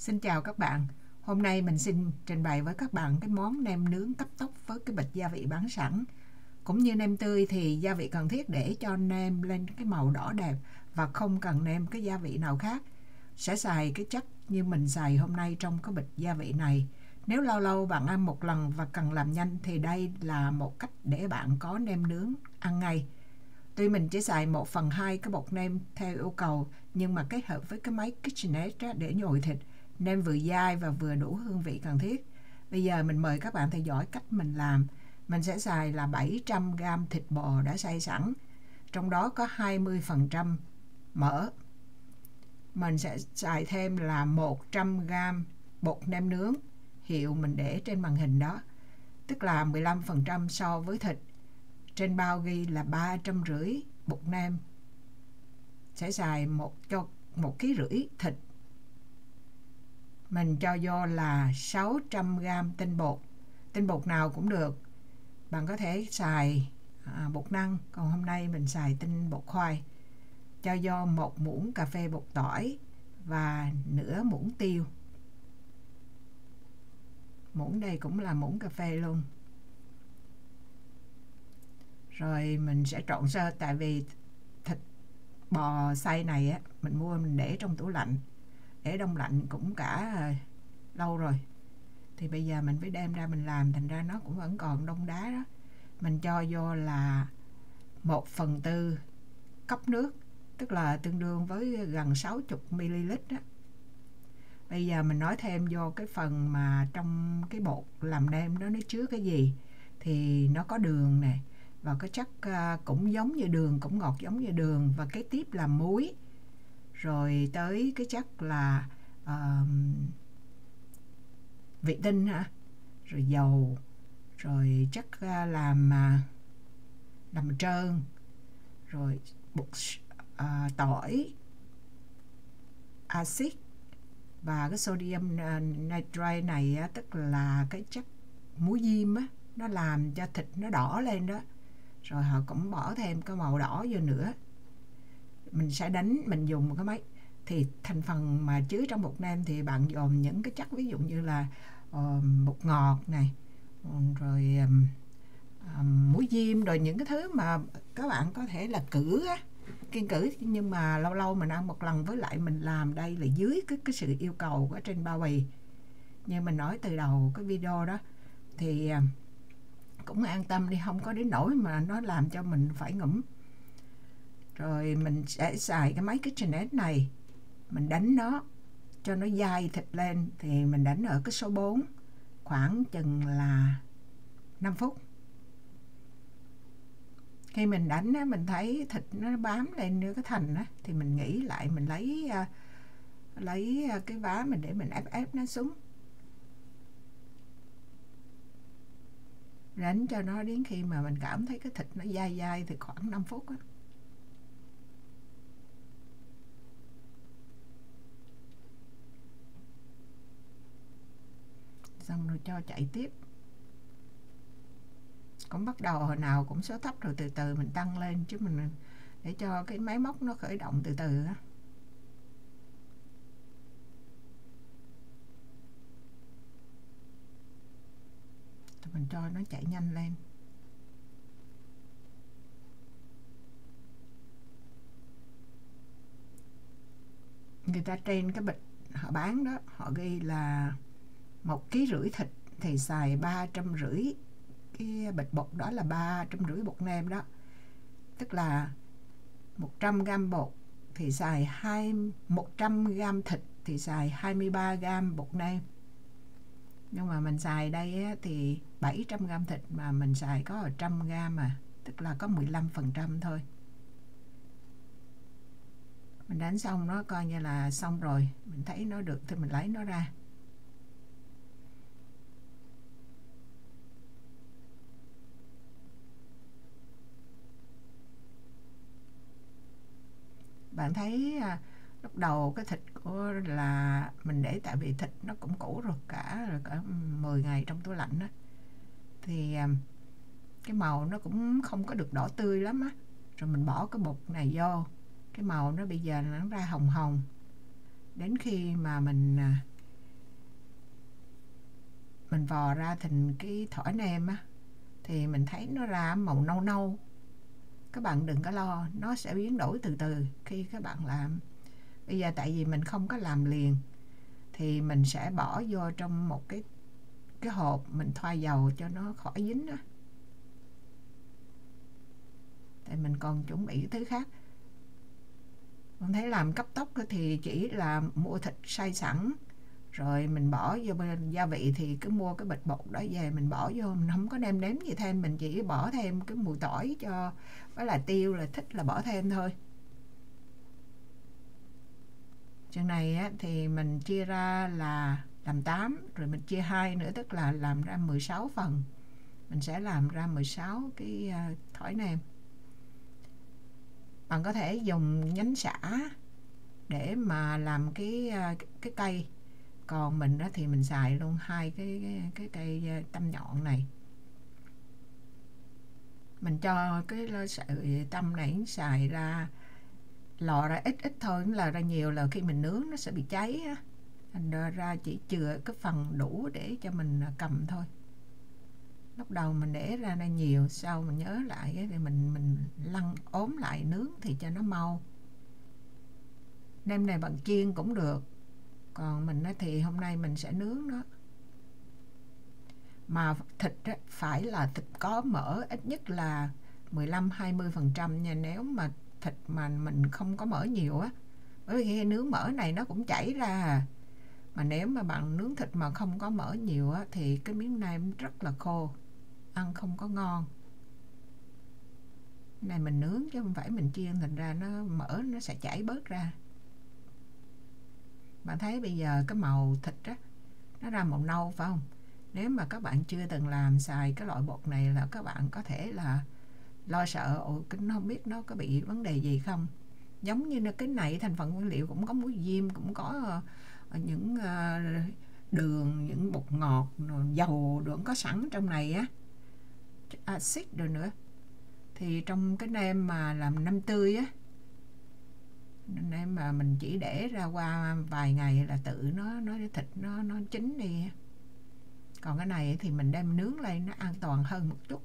Xin chào các bạn. Hôm nay mình xin trình bày với các bạn cái món nem nướng cấp tốc với cái bịch gia vị bán sẵn. Cũng như nem tươi thì gia vị cần thiết để cho nem lên cái màu đỏ đẹp và không cần nêm cái gia vị nào khác. Sẽ xài cái chất như mình xài hôm nay trong cái bịch gia vị này. Nếu lâu lâu bạn ăn một lần và cần làm nhanh thì đây là một cách để bạn có nem nướng ăn ngay. Tuy mình chỉ xài 1/2 cái bột nem theo yêu cầu, nhưng mà kết hợp với cái máy KitchenAid để nhồi thịt, nem vừa dai và vừa đủ hương vị cần thiết. Bây giờ mình mời các bạn theo dõi cách mình làm. Mình sẽ xài là 700g thịt bò đã xay sẵn, trong đó có 20% mỡ. Mình sẽ xài thêm là 100g bột nem nướng, hiệu mình để trên màn hình đó, tức là 15% so với thịt. Trên bao ghi là 350 bột nem. Sẽ xài 1,5 kg thịt. Mình cho vô là 600g tinh bột. Tinh bột nào cũng được. Bạn có thể xài bột năng, còn hôm nay mình xài tinh bột khoai. Cho vô 1 muỗng cà phê bột tỏi và nửa muỗng tiêu. Muỗng đây cũng là muỗng cà phê luôn. Rồi mình sẽ trộn sơ, tại vì thịt bò xay này á, mình mua mình để trong tủ lạnh, để đông lạnh cũng cả lâu rồi. Thì bây giờ mình phải đem ra mình làm, thành ra nó cũng vẫn còn đông đá đó. Mình cho vô là 1/4 cốc nước, tức là tương đương với gần 60ml đó. Bây giờ mình nói thêm vô cái phần mà trong cái bột làm nem đó nó chứa cái gì. Thì nó có đường nè, và cái chất cũng giống như đường, cũng ngọt giống như đường, và kế tiếp là muối, rồi tới cái chất là vị tinh hả, rồi dầu, rồi chất làm trơn, rồi bột tỏi, axit, và cái sodium nitrate này á, tức là cái chất muối diêm á, nó làm cho thịt nó đỏ lên đó. Rồi họ cũng bỏ thêm cái màu đỏ vô nữa. Mình sẽ đánh, mình dùng một cái máy. Thì thành phần mà chứa trong bột nem thì bạn dồn những cái chất ví dụ như là bột ngọt này, rồi muối diêm, rồi những cái thứ mà các bạn có thể là cử á, kiêng cử, nhưng mà lâu lâu mình ăn một lần, với lại mình làm đây là dưới cái sự yêu cầu của trên bao bì. Như mình nói từ đầu cái video đó thì cũng an tâm đi, không có đến nỗi mà nó làm cho mình phải ngủm. Rồi mình sẽ xài cái máy KitchenAid này, mình đánh nó cho nó dai thịt lên. Thì mình đánh ở cái số 4 khoảng chừng là 5 phút. Khi mình đánh á, mình thấy thịt nó bám lên như cái thành á, thì mình nghĩ lại, mình lấy cái vá mình để mình ép nó xuống, đánh cho nó đến khi mà mình cảm thấy cái thịt nó dai thì khoảng 5 phút á. Xong rồi cho chạy tiếp. Cũng bắt đầu hồi nào cũng số thấp, rồi từ từ mình tăng lên, chứ mình để cho cái máy móc nó khởi động từ từ á. Mình cho nó chạy nhanh lên. Người ta trên cái bịch họ bán đó, họ ghi là 1,5 kg thịt thì xài 350, cái bịch bột đó là 350 bột nem đó. Tức là 100g bột thì xài 100g thịt thì xài 23g bột nem. Nhưng mà mình xài đây á, thì 700g thịt mà mình xài có 100g mà, tức là có 15% thôi. Mình đánh xong nó coi như là xong rồi. Mình thấy nó được thì mình lấy nó ra. Bạn thấy lúc đầu cái thịt của là mình để, tại vì thịt nó cũng cũ rồi, cả 10 ngày trong tủ lạnh đó, thì cái màu nó cũng không có được đỏ tươi lắm á. Rồi mình bỏ cái bột này vô, cái màu nó bây giờ nó ra hồng hồng. Đến khi mà mình mình vò ra thành cái thỏi nem á, thì mình thấy nó ra màu nâu nâu. Các bạn đừng có lo, nó sẽ biến đổi từ từ khi các bạn làm. Bây giờ tại vì mình không có làm liền thì mình sẽ bỏ vô trong một cái hộp, mình thoa dầu cho nó khỏi dính á. Tại mình còn chuẩn bị cái thứ khác. Mình thấy làm cấp tốc thì chỉ là mua thịt xay sẵn, rồi mình bỏ vô gia vị thì cứ mua cái bịch bột đó về mình bỏ vô, mình không có nêm nếm gì thêm, mình chỉ bỏ thêm cái mùi tỏi cho với là tiêu, là thích là bỏ thêm thôi. Chừng này á, thì mình chia ra là làm 8, rồi mình chia 2 nữa, tức là làm ra 16 phần. Mình sẽ làm ra 16 cái thỏi nem. Bạn có thể dùng nhánh sả để mà làm cái cây. Còn mình đó thì mình xài luôn 2 cái cây tăm nhọn này. Mình cho cái sợi tăm này xài ra, lò ra ít ít thôi, là ra nhiều là khi mình nướng nó sẽ bị cháy á. Thành ra chỉ chừa cái phần đủ để cho mình cầm thôi. Lúc đầu mình để ra đây nhiều, sau mình nhớ lại thì mình lăn ốm lại nướng thì cho nó mau. Nem này bạn chiên cũng được, còn mình thì hôm nay mình sẽ nướng nó. Mà thịt phải là thịt có mỡ, ít nhất là 15-20% nha. Nếu mà thịt mà mình không có mỡ nhiều á, bởi vì khi nướng mỡ này nó cũng chảy ra. Mà nếu mà bạn nướng thịt mà không có mỡ nhiều á, thì cái miếng nem rất là khô, ăn không có ngon. Này mình nướng chứ không phải mình chiên, thành ra nó mỡ nó sẽ chảy bớt ra. Bạn thấy bây giờ cái màu thịt á, nó ra màu nâu phải không? Nếu mà các bạn chưa từng làm xài cái loại bột này là các bạn có thể là lo sợ nó không biết nó có bị vấn đề gì không. Giống như cái này thành phần nguyên liệu cũng có muối diêm, cũng có những đường, những bột ngọt, dầu được có sẵn trong này á, axit rồi nữa. Thì trong cái nem mà làm nem tươi á, nem mà mình chỉ để ra qua vài ngày là tự nó thịt nó chín đi. Còn cái này thì mình đem nướng lên nó an toàn hơn một chút.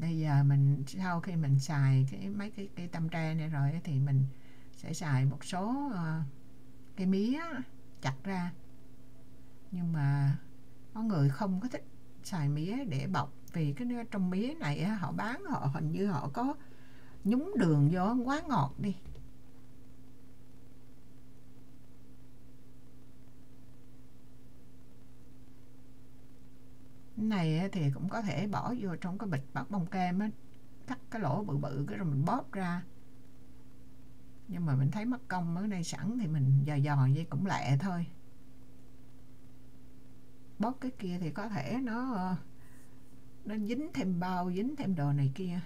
Bây giờ mình sau khi mình xài mấy cái tăm tre này rồi thì mình sẽ xài một số cái mía chặt ra. Nhưng mà có người không có thích xài mía để bọc, vì cái trong mía này họ bán, họ hình như họ có nhúng đường vô quá ngọt đi. Cái này thì cũng có thể bỏ vô trong cái bịch bát bông kem á, cắt cái lỗ bự bự cái rồi mình bóp ra. Nhưng mà mình thấy mất công ở đây sẵn thì mình dò vậy cũng lẹ thôi. Bóp cái kia thì có thể nó dính thêm bao, dính thêm đồ này kia.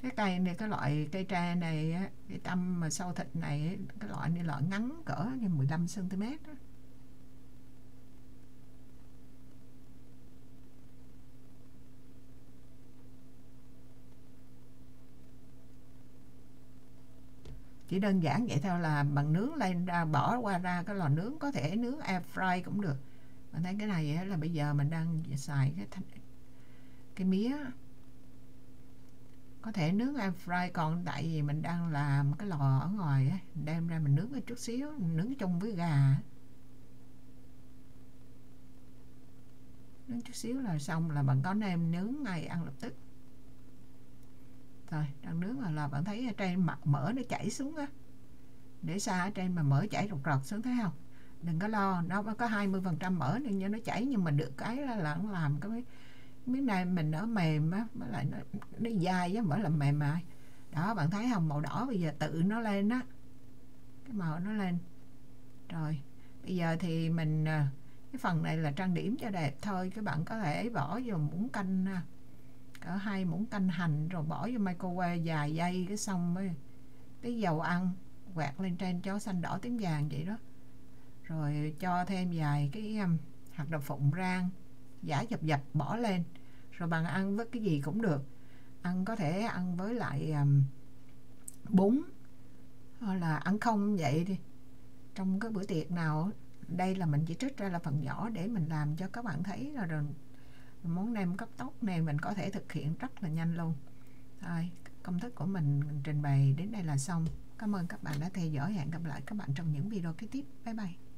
Cái cây này, cái loại cây tre này, cái tăm mà sâu thịt này, cái loại này loại ngắn cỡ như 15 cm đó. Chỉ đơn giản vậy thôi, là bằng nướng lên ra, bỏ qua ra cái lò nướng, có thể nướng air fry cũng được. Mình thấy cái này là bây giờ mình đang xài cái mía, có thể nướng air fry, còn tại vì mình đang làm cái lò ở ngoài á, đem ra mình nướng một chút xíu, mình nướng chung với gà, nướng chút xíu là xong, là bạn có nem nướng ngay ăn lập tức. Rồi đang nướng là bạn thấy ở trên mặt mỡ nó chảy xuống á, để xa ở trên mà mỡ chảy rột rột xuống, thấy không? Đừng có lo, nó có 20% mỡ nên cho nó chảy, nhưng mà được cái là nó làm cái miếng này mình nó mềm á, với lại nó dai á, mới là mềm mà. Đó, bạn thấy không, màu đỏ bây giờ tự nó lên á, cái màu nó lên. Rồi bây giờ thì mình cái phần này là trang điểm cho đẹp thôi, các bạn có thể bỏ vô muỗng canh, cỡ 2 muỗng canh hành, rồi bỏ vô microwave vài giây cái xong với cái dầu ăn quẹt lên trên cho xanh đỏ tím vàng vậy đó. Rồi cho thêm vài cái hạt đậu phụng rang giã dập bỏ lên. Rồi bạn ăn với cái gì cũng được, có thể ăn với lại bún, hoặc là ăn không vậy đi. Trong cái bữa tiệc nào, đây là mình chỉ trích ra là phần nhỏ để mình làm cho các bạn thấy là rồi món nem cấp tốc này mình có thể thực hiện rất là nhanh luôn. Rồi, công thức của mình trình bày đến đây là xong. Cảm ơn các bạn đã theo dõi. Hẹn gặp lại các bạn trong những video kế tiếp. Bye bye.